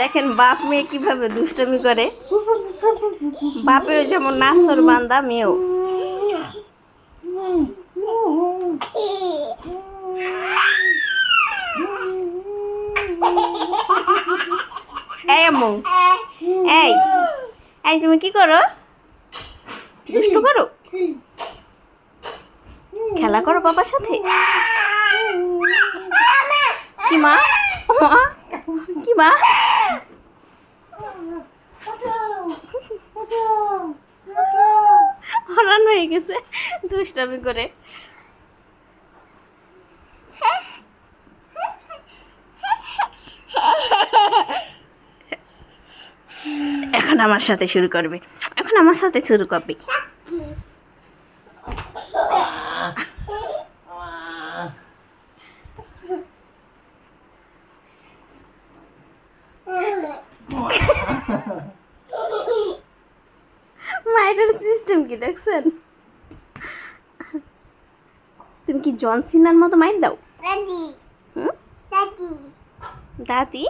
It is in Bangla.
দেখেন বাপ মেয়ে কিভাবে দুষ্টমি করে। বাপেও যেমন নাছর বান্দা, মেয়েও। এই আম্মু, এই এই তুমি কি করো? দুষ্টু করো, খেলা করো বাবার সাথে? কি মা, কি মা? হরান হয়ে গেছে দুষ্টামি করে। এখন আমার সাথে শুরু করবে, এখন আমার সাথে শুরু করবে। মায়ের সিস্টেম কি দেখছেন? তুমি কি জন সিনার মতো মাইর দাও? দাদি দাদি